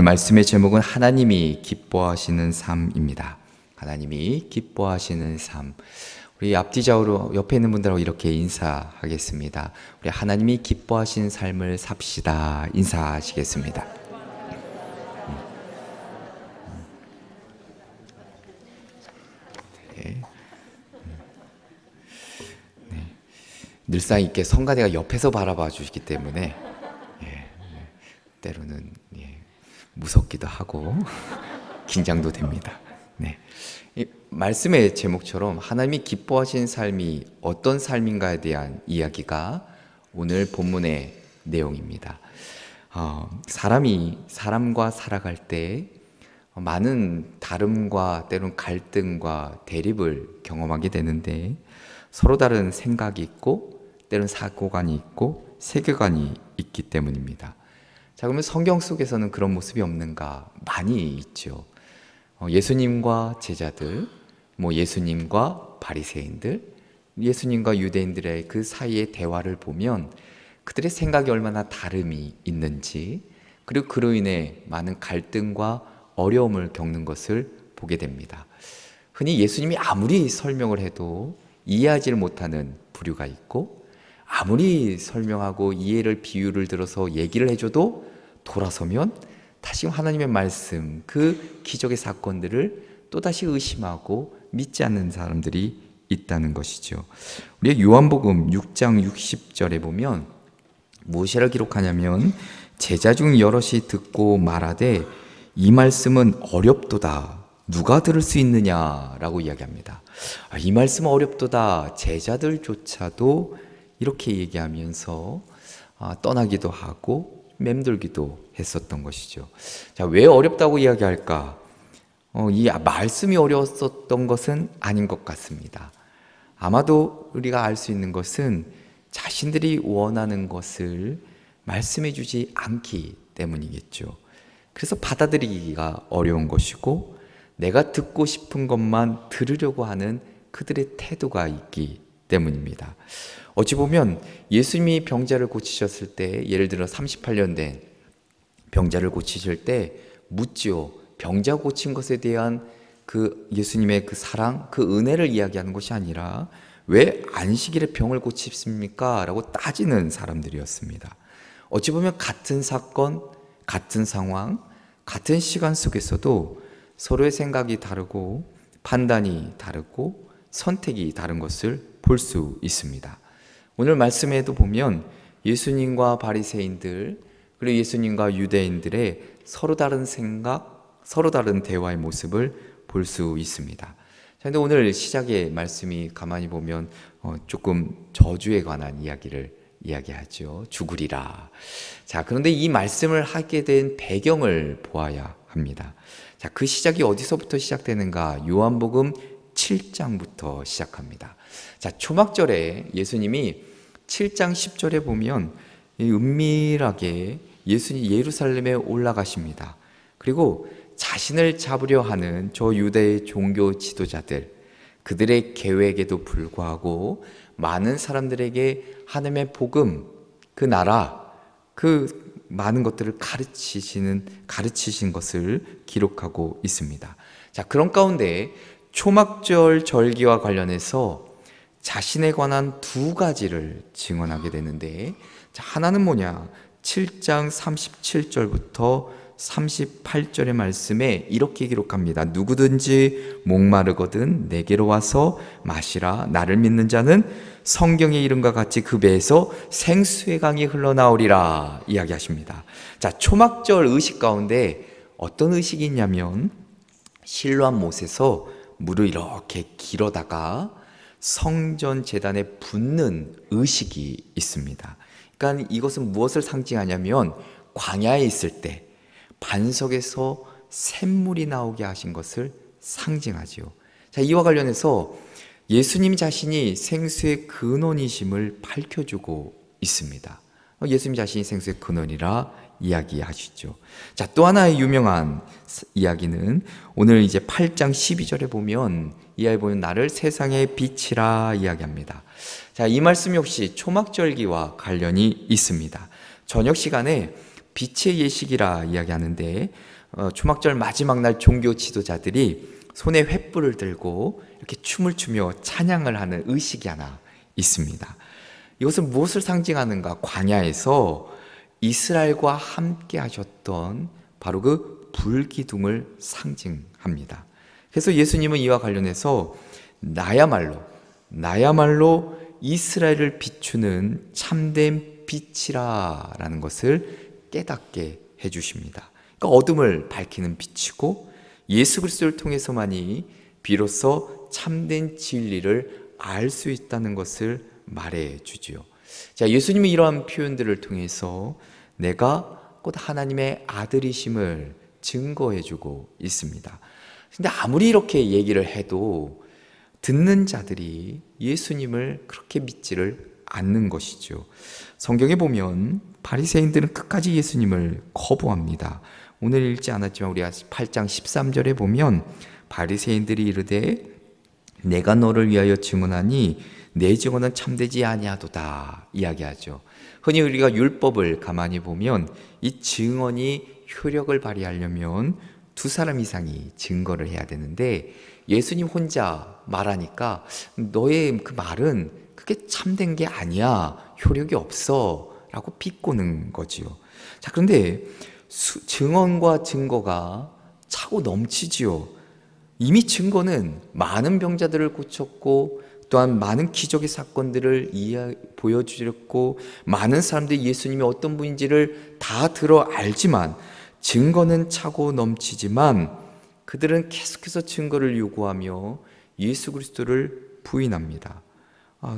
오늘 말씀의 제목은 하나님이 기뻐하시는 삶입니다. 하나님이 기뻐하시는 삶. 우리 앞뒤 좌우로 옆에 있는 분들하고 이렇게 인사하겠습니다. 우리 하나님이 기뻐하시는 삶을 삽시다. 인사하시겠습니다. 네. 늘상 이렇게 성가대가 옆에서 바라봐 주시기 때문에 때로는 무섭기도 하고 긴장도 됩니다. 네. 이 말씀의 제목처럼 하나님이 기뻐하시는 삶이 어떤 삶인가에 대한 이야기가 오늘 본문의 내용입니다. 사람이 사람과 살아갈 때 많은 다름과 때로는 갈등과 대립을 경험하게 되는데 서로 다른 생각이 있고 때로는 사고관이 있고 세계관이 있기 때문입니다. 자, 그러면 성경 속에서는 그런 모습이 없는가? 많이 있죠. 예수님과 제자들, 예수님과 바리새인들, 예수님과 유대인들의 그 사이의 대화를 보면 그들의 생각이 얼마나 다름이 있는지, 그리고 그로 인해 많은 갈등과 어려움을 겪는 것을 보게 됩니다. 흔히 예수님이 아무리 설명을 해도 이해하지를 못하는 부류가 있고, 아무리 설명하고 이해를 비유를 들어서 얘기를 해줘도 돌아서면 다시 하나님의 말씀, 그 기적의 사건들을 또다시 의심하고 믿지 않는 사람들이 있다는 것이죠. 우리 요한복음 6장 60절에 보면 무엇이라 기록하냐면 제자 중 여럿이 듣고 말하되 이 말씀은 어렵도다. 누가 들을 수 있느냐라고 이야기합니다. 이 말씀은 어렵도다. 제자들조차도 이렇게 얘기하면서 떠나기도 하고 맴돌기도 했었던 것이죠. 자, 왜 어렵다고 이야기할까? 이 말씀이 어려웠었던 것은 아닌 것 같습니다. 아마도 우리가 알 수 있는 것은 자신들이 원하는 것을 말씀해 주지 않기 때문이겠죠. 그래서 받아들이기가 어려운 것이고 내가 듣고 싶은 것만 들으려고 하는 그들의 태도가 있기 때문입니다. 어찌 보면 예수님이 병자를 고치셨을 때, 예를 들어 38년 된 병자를 고치실 때 묻지요. 병자 고친 것에 대한 그 예수님의 그 사랑, 그 은혜를 이야기하는 것이 아니라 왜 안식일에 병을 고치십니까? 라고 따지는 사람들이었습니다. 어찌 보면 같은 사건, 같은 상황, 같은 시간 속에서도 서로의 생각이 다르고 판단이 다르고 선택이 다른 것을 볼 수 있습니다. 오늘 말씀에도 보면 예수님과 바리새인들 그리고 예수님과 유대인들의 서로 다른 생각, 서로 다른 대화의 모습을 볼 수 있습니다. 그런데 오늘 시작의 말씀이 가만히 보면 조금 저주에 관한 이야기를 이야기하죠. 죽으리라. 자, 그런데 이 말씀을 하게 된 배경을 보아야 합니다. 자, 그 시작이 어디서부터 시작되는가? 요한복음 7장부터 시작합니다. 자, 초막절에 예수님이 7장 10절에 보면 은밀하게 예수님이 예루살렘에 올라가십니다. 그리고 자신을 잡으려 하는 저 유대의 종교 지도자들, 그들의 계획에도 불구하고 많은 사람들에게 하나님의 복음, 그 나라, 그 많은 것들을 가르치신 것을 기록하고 있습니다. 자, 그런 가운데 초막절 절기와 관련해서 자신에 관한 두 가지를 증언하게 되는데, 자, 하나는 뭐냐? 7장 37절부터 38절의 말씀에 이렇게 기록합니다. 누구든지 목마르거든 내게로 와서 마시라. 나를 믿는 자는 성경의 이름과 같이 그 배에서 생수의 강이 흘러나오리라 이야기하십니다. 자, 초막절 의식 가운데 어떤 의식이 있냐면 실로암 못에서 물을 이렇게 길어다가 성전 제단에 붓는 의식이 있습니다. 그러니까 이것은 무엇을 상징하냐면 광야에 있을 때 반석에서 샘물이 나오게 하신 것을 상징하지요. 자, 이와 관련해서 예수님 자신이 생수의 근원이심을 밝혀주고 있습니다. 예수님 자신이 생수의 근원이라 이야기하시죠. 자, 또 하나의 유명한 이야기는 오늘 이제 8장 12절에 보면 이하에 보면 나를 세상의 빛이라 이야기합니다. 자, 이 말씀 역시 초막절기와 관련이 있습니다. 저녁 시간에 빛의 예식이라 이야기하는데 초막절 마지막 날 종교 지도자들이 손에 횃불을 들고 이렇게 춤을 추며 찬양을 하는 의식이 하나 있습니다. 이것은 무엇을 상징하는가? 광야에서 이스라엘과 함께 하셨던 바로 그 불기둥을 상징합니다. 그래서 예수님은 이와 관련해서 나야말로 이스라엘을 비추는 참된 빛이라 라는 것을 깨닫게 해주십니다. 그러니까 어둠을 밝히는 빛이고 예수 그리스도를 통해서만이 비로소 참된 진리를 알 수 있다는 것을 말해주지요. 자, 예수님이 이러한 표현들을 통해서 내가 곧 하나님의 아들이심을 증거해주고 있습니다. 근데 아무리 이렇게 얘기를 해도 듣는 자들이 예수님을 그렇게 믿지를 않는 것이죠. 성경에 보면 바리새인들은 끝까지 예수님을 거부합니다. 오늘 읽지 않았지만 우리가 8장 13절에 보면 바리새인들이 이르되 내가 너를 위하여 증언하니 내 증언은 참되지 아니하도다 이야기하죠. 흔히 우리가 율법을 가만히 보면 이 증언이 효력을 발휘하려면 두 사람 이상이 증거를 해야 되는데 예수님 혼자 말하니까 너의 그 말은 그게 참된 게 아니야, 효력이 없어 라고 비꼬는 거지요. 자, 그런데 증언과 증거가 차고 넘치지요. 이미 증거는 많은 병자들을 고쳤고 또한 많은 기적의 사건들을 보여주셨고 많은 사람들이 예수님이 어떤 분인지를 다 들어 알지만 증거는 차고 넘치지만 그들은 계속해서 증거를 요구하며 예수 그리스도를 부인합니다.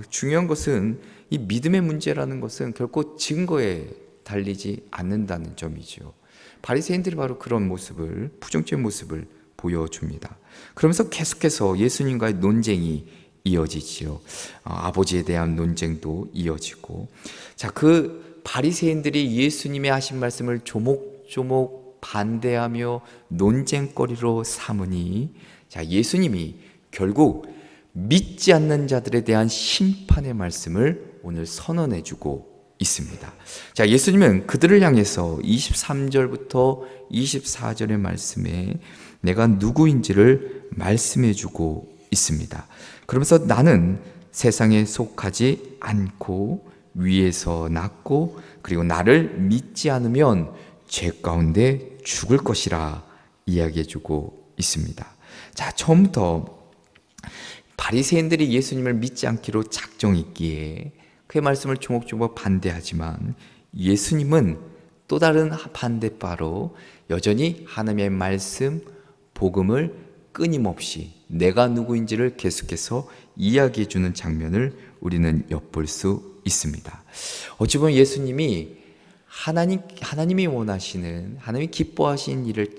중요한 것은 이 믿음의 문제라는 것은 결코 증거에 달리지 않는다는 점이죠. 바리새인들이 바로 그런 모습을, 부정적인 모습을 보여줍니다. 그러면서 계속해서 예수님과의 논쟁이 이어지지요. 아버지에 대한 논쟁도 이어지고, 자, 그 바리새인들이 예수님의 하신 말씀을 조목조목 반대하며 논쟁거리로 삼으니, 자, 예수님이 결국 믿지 않는 자들에 대한 심판의 말씀을 오늘 선언해주고 있습니다. 자, 예수님은 그들을 향해서 23절부터 24절의 말씀에 내가 누구인지를 말씀해주고 있습니다. 그러면서 나는 세상에 속하지 않고 위에서 났고 그리고 나를 믿지 않으면 죄 가운데 죽을 것이라 이야기해주고 있습니다. 자, 처음부터 바리새인들이 예수님을 믿지 않기로 작정했기에 그의 말씀을 조목조목 반대하지만 예수님은 또 다른 반대바로 여전히 하나님의 말씀, 복음을 끊임없이 내가 누구인지를 계속해서 이야기해주는 장면을 우리는 엿볼 수 있습니다. 어찌 보면 예수님이 하나님이 원하시는, 하나님이 기뻐하시는 일을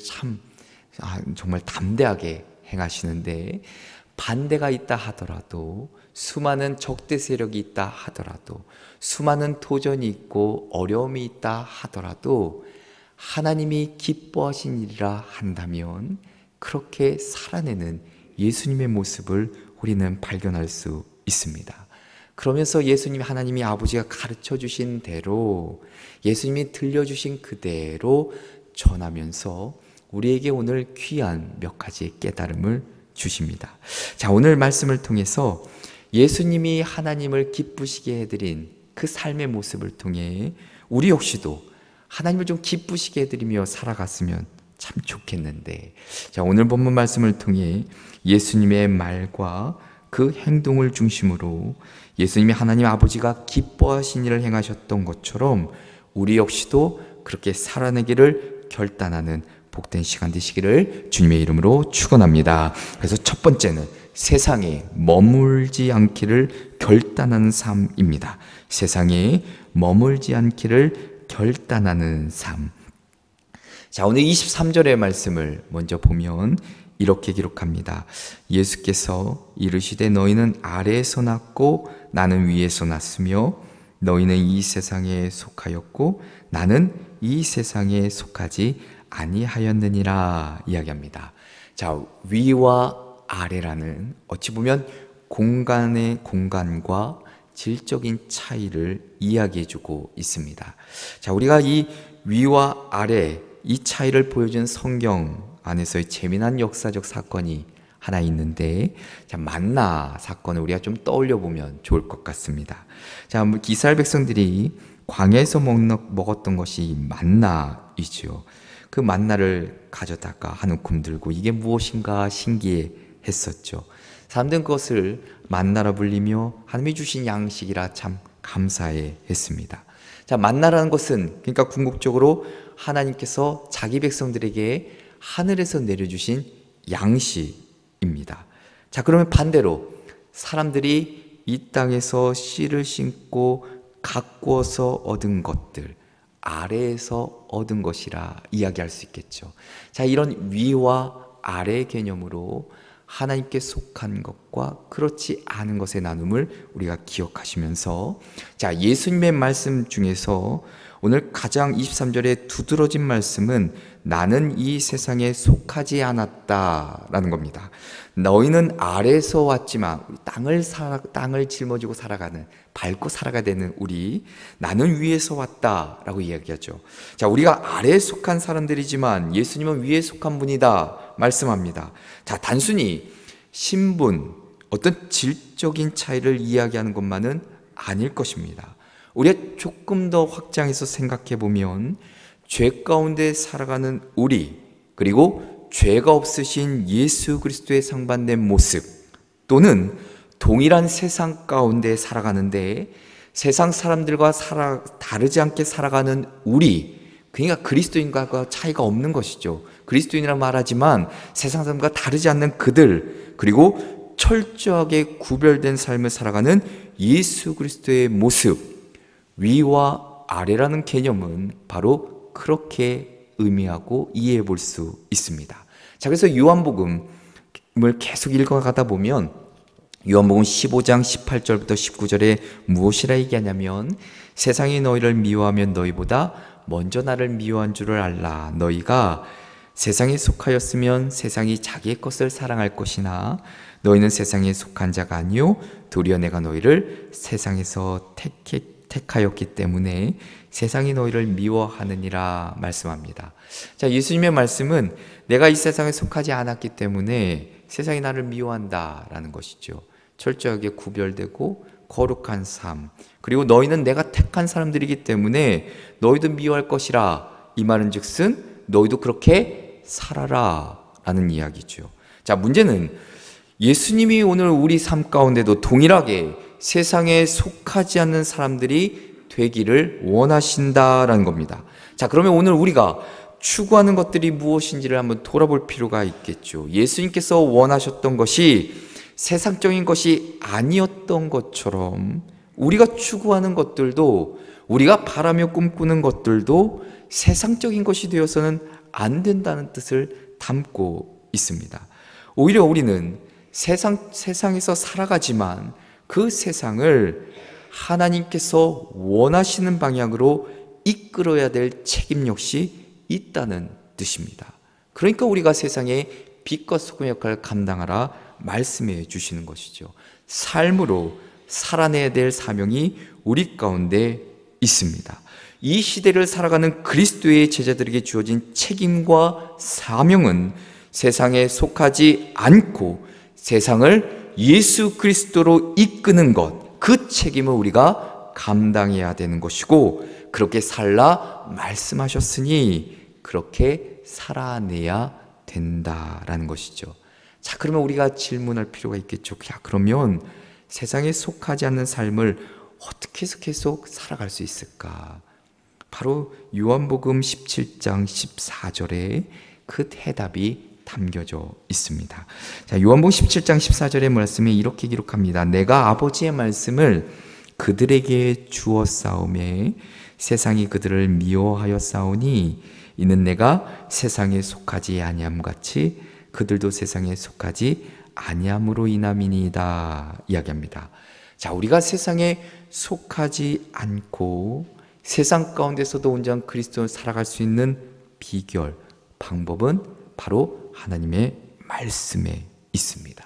정말 담대하게 행하시는데 반대가 있다 하더라도, 수많은 적대 세력이 있다 하더라도, 수많은 도전이 있고 어려움이 있다 하더라도 하나님이 기뻐하신 일이라 한다면 그렇게 살아내는 예수님의 모습을 우리는 발견할 수 있습니다. 그러면서 예수님, 하나님이 아버지가 가르쳐 주신 대로, 예수님이 들려주신 그대로 전하면서 우리에게 오늘 귀한 몇 가지의 깨달음을 주십니다. 자, 오늘 말씀을 통해서 예수님이 하나님을 기쁘시게 해드린 그 삶의 모습을 통해 우리 역시도 하나님을 좀 기쁘시게 해드리며 살아갔으면 참 좋겠는데, 자, 오늘 본문 말씀을 통해 예수님의 말과 그 행동을 중심으로 예수님이 하나님 아버지가 기뻐하신 일을 행하셨던 것처럼 우리 역시도 그렇게 살아내기를 결단하는 복된 시간 되시기를 주님의 이름으로 축원합니다. 그래서 첫 번째는 세상에 머물지 않기를 결단하는 삶입니다. 세상에 머물지 않기를 결단하는 삶. 자, 오늘 23절의 말씀을 먼저 보면 이렇게 기록합니다. 예수께서 이르시되 너희는 아래에서 났고 나는 위에서 났으며 너희는 이 세상에 속하였고 나는 이 세상에 속하지 아니하였느니라 이야기합니다. 자, 위와 아래라는 어찌 보면 공간과 질적인 차이를 이야기해주고 있습니다. 자, 우리가 이 위와 아래 이 차이를 보여주는 성경 안에서의 재미난 역사적 사건이 하나 있는데, 자, 만나 사건을 우리가 좀 떠올려 보면 좋을 것 같습니다. 자, 이스라엘 백성들이 광야에서 먹었던 것이 만나이죠. 그 만나를 가져다가 한 움큼 들고 이게 무엇인가 신기해했었죠. 사람들은 그것을 만나라 불리며 하나님이 주신 양식이라 참 감사해했습니다. 자, 만나라는 것은 그러니까 궁극적으로 하나님께서 자기 백성들에게 하늘에서 내려주신 양식입니다. 자, 그러면 반대로 사람들이 이 땅에서 씨를 심고 가꾸어서 얻은 것들, 아래에서 얻은 것이라 이야기할 수 있겠죠. 자, 이런 위와 아래 개념으로 하나님께 속한 것과 그렇지 않은 것의 나눔을 우리가 기억하시면서, 자, 예수님의 말씀 중에서 오늘 가장 23절에 두드러진 말씀은 나는 이 세상에 속하지 않았다라는 겁니다. 너희는 아래에서 왔지만 땅을 짊어지고 살아가는, 밟고 살아가야 되는 우리, 나는 위에서 왔다라고 이야기하죠. 자, 우리가 아래에 속한 사람들이지만 예수님은 위에 속한 분이다 말씀합니다. 자, 단순히 신분, 어떤 질적인 차이를 이야기하는 것만은 아닐 것입니다. 우리가 조금 더 확장해서 생각해 보면 죄 가운데 살아가는 우리, 그리고 죄가 없으신 예수 그리스도의 상반된 모습, 또는 동일한 세상 가운데 살아가는데 세상 사람들과 다르지 않게 살아가는 우리, 그러니까 그리스도인과 차이가 없는 것이죠. 그리스도인이라 말하지만 세상 사람과 다르지 않는 그들, 그리고 철저하게 구별된 삶을 살아가는 예수 그리스도의 모습, 위와 아래라는 개념은 바로 그렇게 의미하고 이해해 볼 수 있습니다. 자, 그래서 요한복음을 계속 읽어가다 보면 요한복음 15장 18절부터 19절에 무엇이라 얘기하냐면, 세상이 너희를 미워하면 너희보다 먼저 나를 미워한 줄을 알라. 너희가 세상에 속하였으면 세상이 자기의 것을 사랑할 것이나 너희는 세상에 속한 자가 아니요 도리어 내가 너희를 세상에서 택하였기 때문에 세상이 너희를 미워하느니라 말씀합니다. 자, 예수님의 말씀은 내가 이 세상에 속하지 않았기 때문에 세상이 나를 미워한다라는 것이죠. 철저하게 구별되고 거룩한 삶, 그리고 너희는 내가 택한 사람들이기 때문에 너희도 미워할 것이라. 이 말은 즉슨 너희도 그렇게 살아라 라는 이야기죠. 자, 문제는 예수님이 오늘 우리 삶 가운데도 동일하게 세상에 속하지 않는 사람들이 되기를 원하신다라는 겁니다. 자, 그러면 오늘 우리가 추구하는 것들이 무엇인지를 한번 돌아볼 필요가 있겠죠. 예수님께서 원하셨던 것이 세상적인 것이 아니었던 것처럼 우리가 추구하는 것들도, 우리가 바라며 꿈꾸는 것들도 세상적인 것이 되어서는 안 된다는 뜻을 담고 있습니다. 오히려 우리는 세상에서 살아가지만 그 세상을 하나님께서 원하시는 방향으로 이끌어야 될 책임 역시 있다는 뜻입니다. 그러니까 우리가 세상에 빛과 소금의 역할을 감당하라 말씀해 주시는 것이죠. 삶으로 살아내야 될 사명이 우리 가운데 있습니다. 이 시대를 살아가는 그리스도의 제자들에게 주어진 책임과 사명은 세상에 속하지 않고 세상을 예수 그리스도로 이끄는 것, 그 책임을 우리가 감당해야 되는 것이고, 그렇게 살라 말씀하셨으니 그렇게 살아내야 된다라는 것이죠. 자, 그러면 우리가 질문할 필요가 있겠죠. 야, 그러면 세상에 속하지 않는 삶을 어떻게 해서 계속 살아갈 수 있을까? 바로 요한복음 17장 14절에 그 대답이 담겨져 있습니다. 자, 요한복음 17장 14절의 말씀에 이렇게 기록합니다. 내가 아버지의 말씀을 그들에게 주었사오매 세상이 그들을 미워하였사오니 이는 내가 세상에 속하지 아니함 같이 그들도 세상에 속하지 아니함으로 인함이니이다 이야기합니다. 자, 우리가 세상에 속하지 않고 세상 가운데서도 온전한 그리스도를 살아갈 수 있는 비결, 방법은 바로 하나님의 말씀에 있습니다.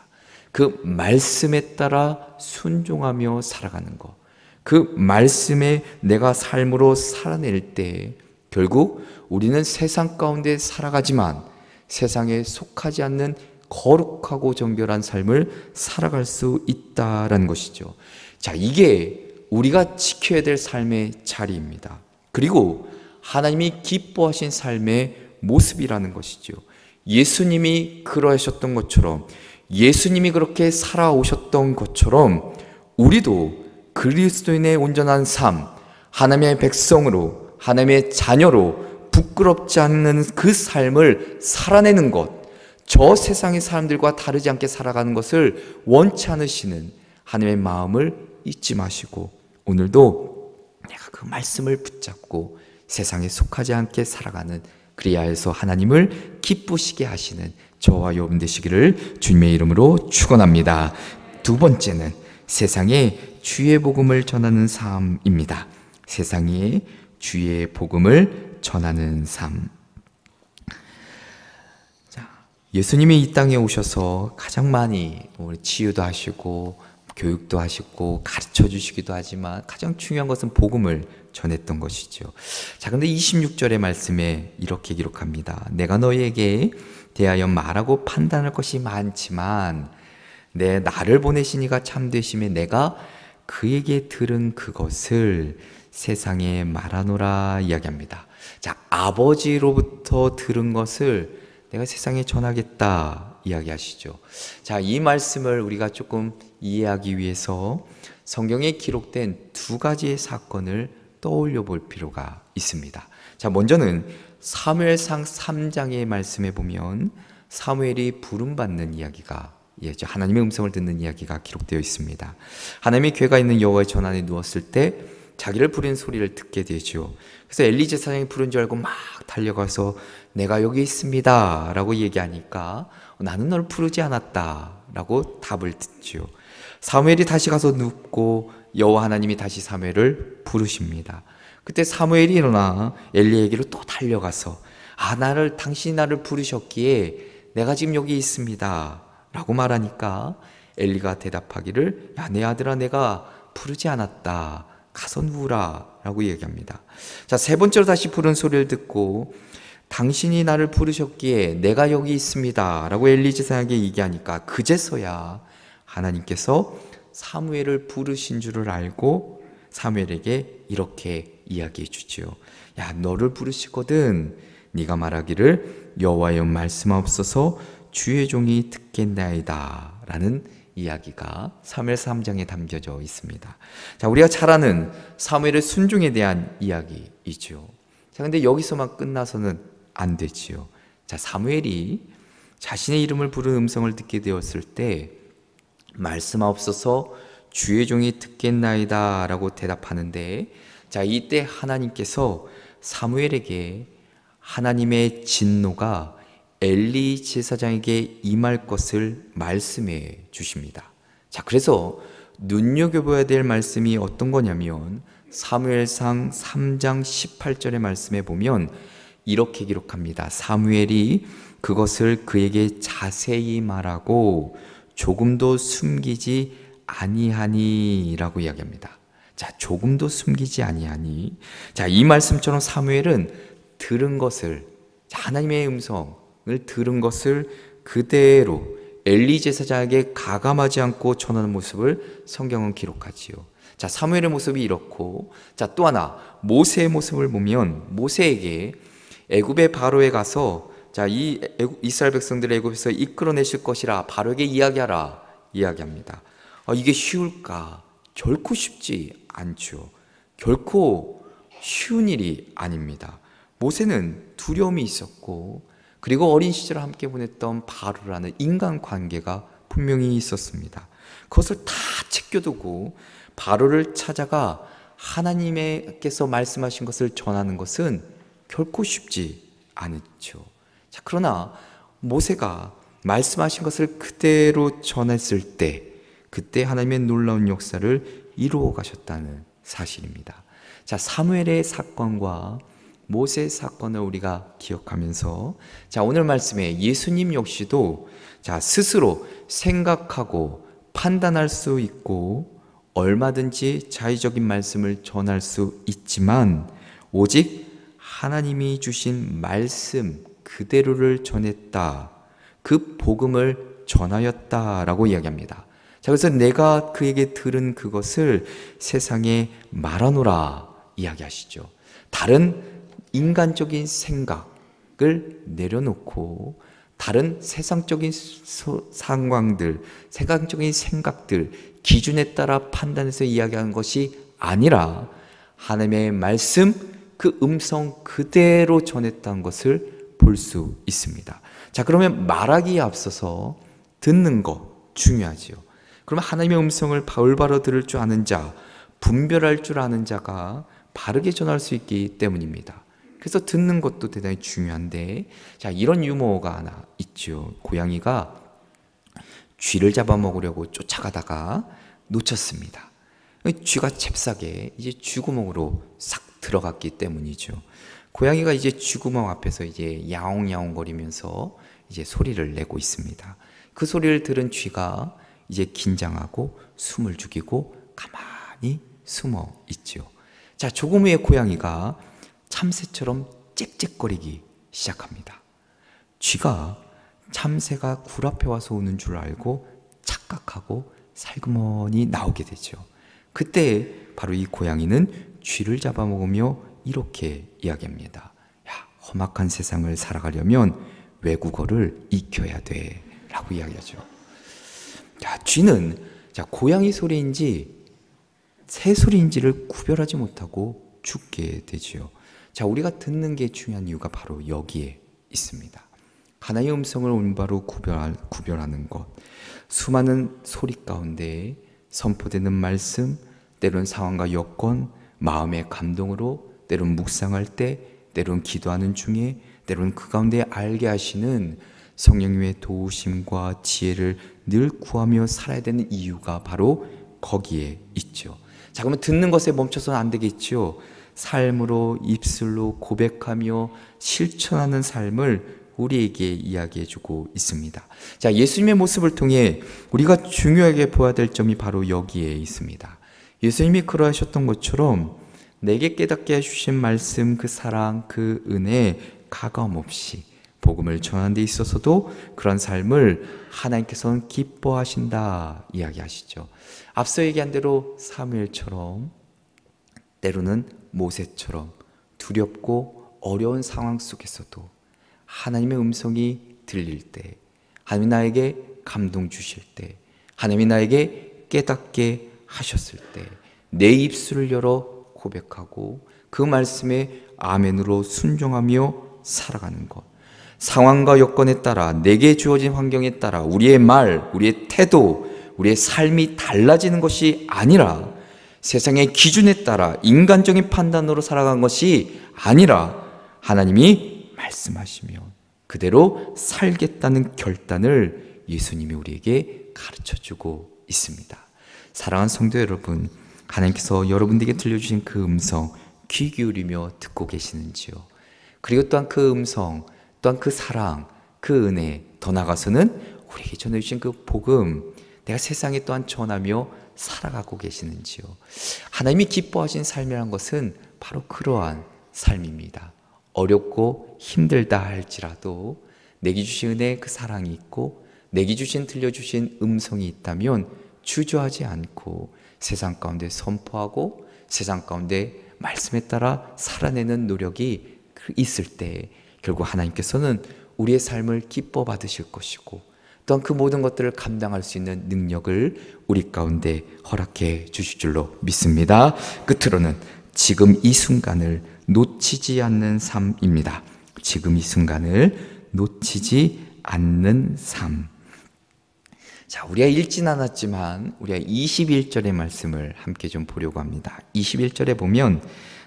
그 말씀에 따라 순종하며 살아가는 것, 그 말씀에 내가 삶으로 살아낼 때 결국 우리는 세상 가운데 살아가지만 세상에 속하지 않는 거룩하고 정결한 삶을 살아갈 수 있다라는 것이죠. 자, 이게 우리가 지켜야 될 삶의 자리입니다. 그리고 하나님이 기뻐하신 삶의 모습이라는 것이죠. 예수님이 그러하셨던 것처럼, 예수님이 그렇게 살아오셨던 것처럼 우리도 그리스도인의 온전한 삶, 하나님의 백성으로, 하나님의 자녀로 부끄럽지 않는 그 삶을 살아내는 것, 저 세상의 사람들과 다르지 않게 살아가는 것을 원치 않으시는 하나님의 마음을 잊지 마시고, 오늘도 내가 그 말씀을 붙잡고 세상에 속하지 않게 살아가는, 그리야 해서 하나님을 기쁘시게 하시는 저와 여러분 되시기를 주님의 이름으로 축원합니다. 두 번째는 세상에 주의 복음을 전하는 삶입니다. 세상에 주의 복음을 전하는 삶. 예수님이 이 땅에 오셔서 가장 많이 치유도 하시고 교육도 하시고 가르쳐 주시기도 하지만 가장 중요한 것은 복음을 전했던 것이죠. 자, 근데 26절의 말씀에 이렇게 기록합니다. 내가 너희에게 대하여 말하고 판단할 것이 많지만 나를 보내신 이가 참되심에 내가 그에게 들은 그것을 세상에 말하노라 이야기합니다. 자, 아버지로부터 들은 것을 내가 세상에 전하겠다 이야기하시죠. 자, 이 말씀을 우리가 조금 이해하기 위해서 성경에 기록된 두 가지의 사건을 떠올려 볼 필요가 있습니다. 자, 먼저는 사무엘상 3장의 말씀에 보면 사무엘이 부름받는 이야기가, 하나님의 음성을 듣는 이야기가 기록되어 있습니다. 하나님의 궤가 있는 여호와의 전안에 누웠을 때 자기를 부르는 소리를 듣게 되죠. 그래서 엘리 제사장이 부른 줄 알고 막 달려가서 내가 여기 있습니다 라고 얘기하니까 나는 널 부르지 않았다 라고 답을 듣죠. 사무엘이 다시 가서 눕고 여호와 하나님이 다시 사무엘을 부르십니다. 그때 사무엘이 일어나 엘리에게로 또 달려가서 당신이 나를 부르셨기에 내가 지금 여기 있습니다 라고 말하니까 엘리가 대답하기를 내 아들아, 내가 부르지 않았다, 가서 누우라 라고 얘기합니다. 자, 세 번째로 다시 부른 소리를 듣고 당신이 나를 부르셨기에 내가 여기 있습니다 라고 엘리 제사장에게 얘기하니까 그제서야 하나님께서 사무엘을 부르신 줄을 알고 사무엘에게 이렇게 이야기해 주지요. 너를 부르시거든 네가 말하기를 여호와여 말씀하옵소서 주의 종이 듣겠나이다 라는 이야기가 사무엘 3장에 담겨져 있습니다. 자, 우리가 잘 아는 사무엘의 순종에 대한 이야기이죠. 자, 근데 여기서만 끝나서는 안 되지요. 자, 사무엘이 자신의 이름을 부르는 음성을 듣게 되었을 때 말씀하옵소서 주의 종이 듣겠나이다 라고 대답하는데, 자, 이때 하나님께서 사무엘에게 하나님의 진노가 엘리 제사장에게 임할 것을 말씀해 주십니다. 자, 그래서 눈여겨봐야 될 말씀이 어떤 거냐면 사무엘상 3장 18절의 말씀에 보면 이렇게 기록합니다. 사무엘이 그것을 그에게 자세히 말하고 조금도 숨기지 아니하니 라고 이야기합니다. 자, 조금도 숨기지 아니하니. 자, 이 말씀처럼 사무엘은 들은 것을, 하나님의 음성을 들은 것을 그대로 엘리 제사장에게 가감하지 않고 전하는 모습을 성경은 기록하지요. 자, 사무엘의 모습이 이렇고, 자, 또 하나 모세의 모습을 보면 모세에게 애굽의 바로에 가서 자, 이 이스라엘 백성들을 애굽에서 이끌어내실 것이라 바로에게 이야기하라 이야기합니다. 이게 쉬울까? 결코 쉽지 않죠. 결코 쉬운 일이 아닙니다. 모세는 두려움이 있었고, 그리고 어린 시절을 함께 보냈던 바로라는 인간관계가 분명히 있었습니다. 그것을 다 챙겨두고 바로를 찾아가 하나님께서 말씀하신 것을 전하는 것은 결코 쉽지 않죠. 자, 그러나 모세가 말씀하신 것을 그대로 전했을 때 그때 하나님의 놀라운 역사를 이루어 가셨다는 사실입니다. 자, 사무엘의 사건과 모세의 사건을 우리가 기억하면서, 자, 오늘 말씀에 예수님 역시도 자, 스스로 생각하고 판단할 수 있고 얼마든지 자의적인 말씀을 전할 수 있지만 오직 하나님이 주신 말씀 그대로를 전했다. 그 복음을 전하였다라고 이야기합니다. 자, 그래서 내가 그에게 들은 그것을 세상에 말하노라 이야기하시죠. 다른 인간적인 생각을 내려놓고 다른 세상적인 상황들, 세상적인 생각들, 기준에 따라 판단해서 이야기하는 것이 아니라 하나님의 말씀, 그 음성 그대로 전했다는 것을 볼 수 있습니다. 자, 그러면 말하기에 앞서서 듣는 것 중요하지요. 그러면 하나님의 음성을 올바로 들을 줄 아는 자, 분별할 줄 아는 자가 바르게 전할 수 있기 때문입니다. 그래서 듣는 것도 대단히 중요한데, 자, 이런 유머가 하나 있죠. 고양이가 쥐를 잡아먹으려고 쫓아가다가 놓쳤습니다. 쥐가 잽싸게 이제 쥐구멍으로 싹 들어갔기 때문이죠. 고양이가 이제 쥐구멍 앞에서 이제 야옹야옹 거리면서 이제 소리를 내고 있습니다. 그 소리를 들은 쥐가 이제 긴장하고 숨을 죽이고 가만히 숨어 있죠. 자, 조금 후에 고양이가 참새처럼 짹짹거리기 시작합니다. 쥐가 참새가 굴 앞에 와서 오는 줄 알고 착각하고 살그머니 나오게 되죠. 그때 바로 이 고양이는 쥐를 잡아먹으며 이렇게 이야기합니다. 야, 험악한 세상을 살아가려면 외국어를 익혀야 돼 라고 이야기하죠. 자, 쥐는 고양이 소리인지 새 소리인지를 구별하지 못하고 죽게 되지요. 자, 우리가 듣는 게 중요한 이유가 바로 여기에 있습니다. 하나님의 음성을 올바로 구별하는 것, 수많은 소리 가운데 선포되는 말씀, 때론 상황과 여건, 마음의 감동으로, 때론 묵상할 때, 때론 기도하는 중에, 때론 그 가운데 알게 하시는 성령님의 도우심과 지혜를 늘 구하며 살아야 되는 이유가 바로 거기에 있죠. 자, 그러면 듣는 것에 멈춰서는 안 되겠죠. 삶으로, 입술로 고백하며 실천하는 삶을 우리에게 이야기해주고 있습니다. 자, 예수님의 모습을 통해 우리가 중요하게 보아야 될 점이 바로 여기에 있습니다. 예수님이 그러하셨던 것처럼 내게 깨닫게 해주신 말씀, 그 사랑, 그 은혜 가감없이 복음을 전하는 데 있어서도 그런 삶을 하나님께서는 기뻐하신다 이야기하시죠. 앞서 얘기한 대로 사무엘처럼, 때로는 모세처럼 두렵고 어려운 상황 속에서도 하나님의 음성이 들릴 때, 하나님이 나에게 감동 주실 때, 하나님이 나에게 깨닫게 하셨을 때 내 입술을 열어 고백하고 그 말씀에 아멘으로 순종하며 살아가는 것, 상황과 여건에 따라, 내게 주어진 환경에 따라 우리의 말, 우리의 태도, 우리의 삶이 달라지는 것이 아니라, 세상의 기준에 따라 인간적인 판단으로 살아간 것이 아니라 하나님이 말씀하시면 그대로 살겠다는 결단을 예수님이 우리에게 가르쳐주고 있습니다. 사랑하는 성도 여러분, 하나님께서 여러분들에게 들려주신 그 음성 귀 기울이며 듣고 계시는지요? 그리고 또한 그 음성, 또한 그 사랑, 그 은혜, 더 나아가서는 우리에게 전해주신 그 복음, 내가 세상에 또한 전하며 살아가고 계시는지요? 하나님이 기뻐하신 삶이란 것은 바로 그러한 삶입니다. 어렵고 힘들다 할지라도 내게 주신 은혜, 그 사랑이 있고 내게 주신 들려주신 음성이 있다면 주저하지 않고 세상 가운데 선포하고 세상 가운데 말씀에 따라 살아내는 노력이 있을 때 결국 하나님께서는 우리의 삶을 기뻐 받으실 것이고 또한 그 모든 것들을 감당할 수 있는 능력을 우리 가운데 허락해 주실 줄로 믿습니다. 끝으로는 지금 이 순간을 놓치지 않는 삶입니다. 지금 이 순간을 놓치지 않는 삶. 자, 우리가 읽진 않았지만 우리가 21절의 말씀을 함께 좀 보려고 합니다. 21절에 보면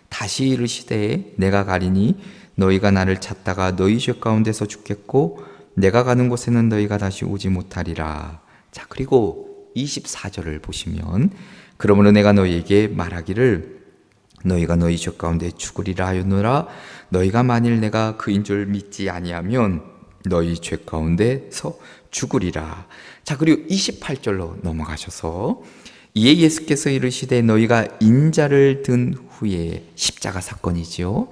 다시 이르시되 내가 가리니 너희가 나를 찾다가 너희 죄 가운데서 죽겠고 내가 가는 곳에는 너희가 다시 오지 못하리라. 자, 그리고 24절을 보시면 그러므로 내가 너희에게 말하기를 너희가 너희 죄 가운데 죽으리라 하였노라. 너희가 만일 내가 그인 줄 믿지 아니하면 너희 죄 가운데서 죽으리라. 자, 그리고 28절로 넘어가셔서 이에 예수께서 이르시되 너희가 인자를 든 후에 십자가 사건이지요.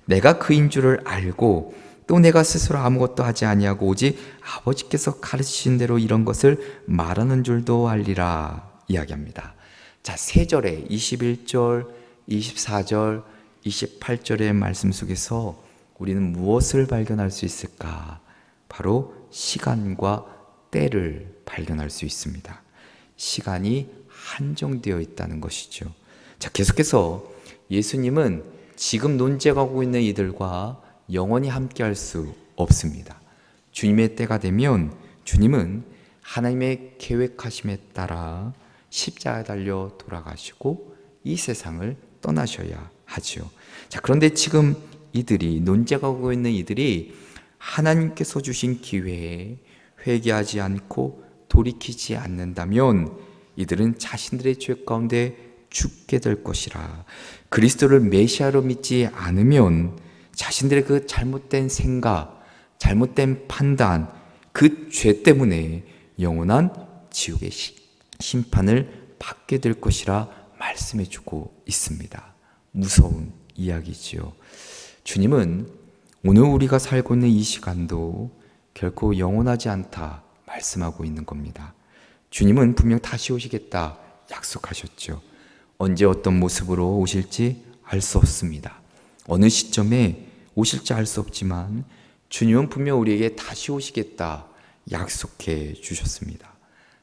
내가 그인 줄을 알고 또 내가 스스로 아무것도 하지 아니하고 오직 아버지께서 가르치신 대로 이런 것을 말하는 줄도 알리라 이야기합니다. 자, 3절에 21절, 24절, 28절의 말씀 속에서 우리는 무엇을 발견할 수 있을까? 바로 시간과 때를 발견할 수 있습니다. 시간이 한정되어 있다는 것이죠. 자, 계속해서 예수님은 지금 논쟁하고 있는 이들과 영원히 함께할 수 없습니다. 주님의 때가 되면 주님은 하나님의 계획하심에 따라 십자가에 달려 돌아가시고 이 세상을 떠나셔야 하죠. 자, 그런데 지금 이들이 논쟁하고 있는 이들이 하나님께서 주신 기회에 회개하지 않고 돌이키지 않는다면 이들은 자신들의 죄 가운데 죽게 될 것이라. 그리스도를 메시아로 믿지 않으면 자신들의 그 잘못된 생각, 잘못된 판단, 그 죄 때문에 영원한 지옥의 심판을 받게 될 것이라 말씀해 주고 있습니다. 무서운 이야기지요. 주님은 오늘 우리가 살고 있는 이 시간도 결코 영원하지 않다 말씀하고 있는 겁니다. 주님은 분명 다시 오시겠다 약속하셨죠. 언제 어떤 모습으로 오실지 알 수 없습니다. 어느 시점에 오실지 알 수 없지만 주님은 분명 우리에게 다시 오시겠다 약속해 주셨습니다.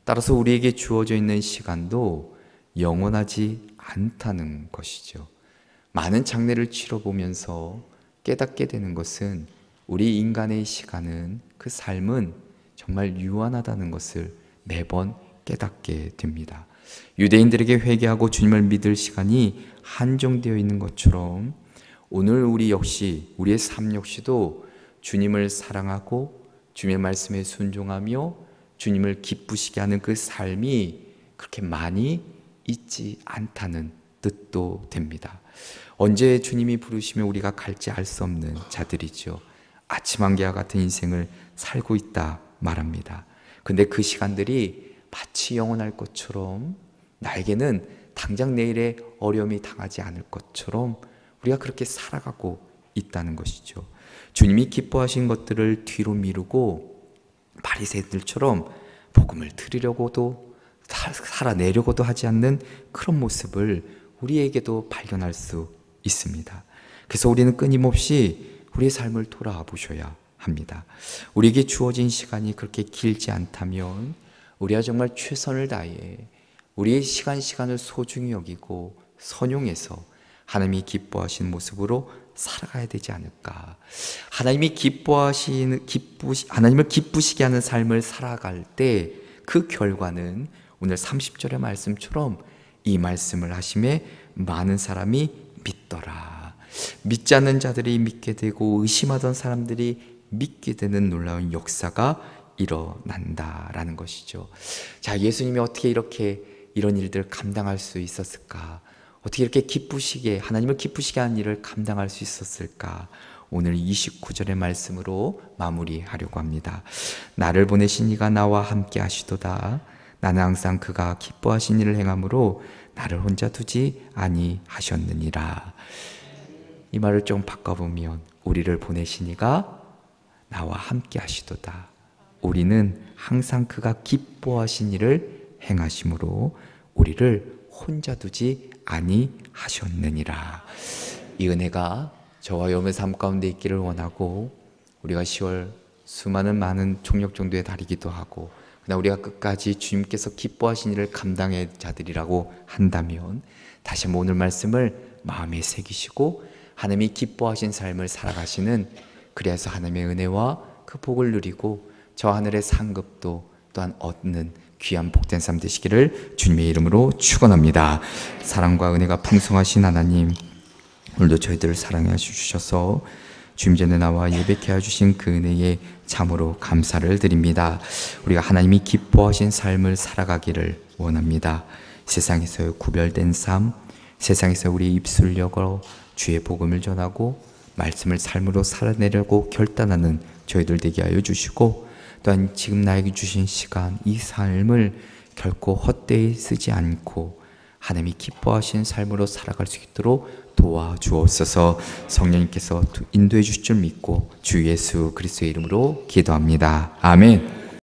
따라서 우리에게 주어져 있는 시간도 영원하지 않다는 것이죠. 많은 장례를 치러보면서 깨닫게 되는 것은 우리 인간의 시간은, 그 삶은 정말 유한하다는 것을 매번 깨닫게 됩니다. 유대인들에게 회개하고 주님을 믿을 시간이 한정되어 있는 것처럼 오늘 우리 역시, 우리의 삶 역시도 주님을 사랑하고 주님의 말씀에 순종하며 주님을 기쁘시게 하는 그 삶이 그렇게 많이 있지 않다는 뜻도 됩니다. 언제 주님이 부르시면 우리가 갈지 알 수 없는 자들이죠. 아침 한개와 같은 인생을 살고 있다 말합니다. 근데 그 시간들이 마치 영원할 것처럼, 나에게는 당장 내일의 어려움이 당하지 않을 것처럼 우리가 그렇게 살아가고 있다는 것이죠. 주님이 기뻐하신 것들을 뒤로 미루고 바리새인들처럼 복음을 들으려고도 살아내려고도 하지 않는 그런 모습을 우리에게도 발견할 수 있습니다. 그래서 우리는 끊임없이 우리의 삶을 돌아와 보셔야 합니다. 우리에게 주어진 시간이 그렇게 길지 않다면 우리가 정말 최선을 다해 우리의 시간을 소중히 여기고 선용해서 하나님이 기뻐하시는 모습으로 살아가야 되지 않을까. 하나님을 기쁘시게 하는 삶을 살아갈 때 그 결과는 오늘 30절의 말씀처럼 이 말씀을 하심에 많은 사람이 믿더라. 믿지 않는 자들이 믿게 되고 의심하던 사람들이 믿게 되는 놀라운 역사가 일어난다라는 것이죠. 자, 예수님이 어떻게 이렇게 이런 일들을 감당할 수 있었을까? 어떻게 이렇게 기쁘시게, 하나님을 기쁘시게 하는 일을 감당할 수 있었을까? 오늘 29절의 말씀으로 마무리하려고 합니다. 나를 보내신 이가 나와 함께 하시도다. 나는 항상 그가 기뻐하신 일을 행함으로 나를 혼자 두지 아니하셨느니라. 이 말을 좀 바꿔보면 우리를 보내신 이가 나와 함께 하시도다. 우리는 항상 그가 기뻐하신 일을 행하심으로 우리를 혼자 두지 아니하셨느니라. 이 은혜가 저와 여러분의 삶 가운데 있기를 원하고, 우리가 10월 많은 총력 정도의 달이기도 하고, 그러나 우리가 끝까지 주님께서 기뻐하신 일을 감당할 자들이라고 한다면 다시 한번 오늘 말씀을 마음에 새기시고 하나님이 기뻐하신 삶을 살아가시는, 그래서 하나님의 은혜와 그 복을 누리고 저 하늘의 상급도 또한 얻는 귀한 복된 삶 되시기를 주님의 이름으로 축원합니다. 사랑과 은혜가 풍성하신 하나님, 오늘도 저희들을 사랑해 주셔서 주님 전에 나와 예배케 해주신 그 은혜에 참으로 감사를 드립니다. 우리가 하나님이 기뻐하신 삶을 살아가기를 원합니다. 세상에서 구별된 삶, 세상에서 우리 입술 열어 주의 복음을 전하고 말씀을 삶으로 살아내려고 결단하는 저희들 되게 하여 주시고, 또한 지금 나에게 주신 시간, 이 삶을 결코 헛되이 쓰지 않고 하나님이 기뻐하신 삶으로 살아갈 수 있도록 도와주옵소서. 성령님께서 인도해 주실 줄 믿고 주 예수 그리스도의 이름으로 기도합니다. 아멘.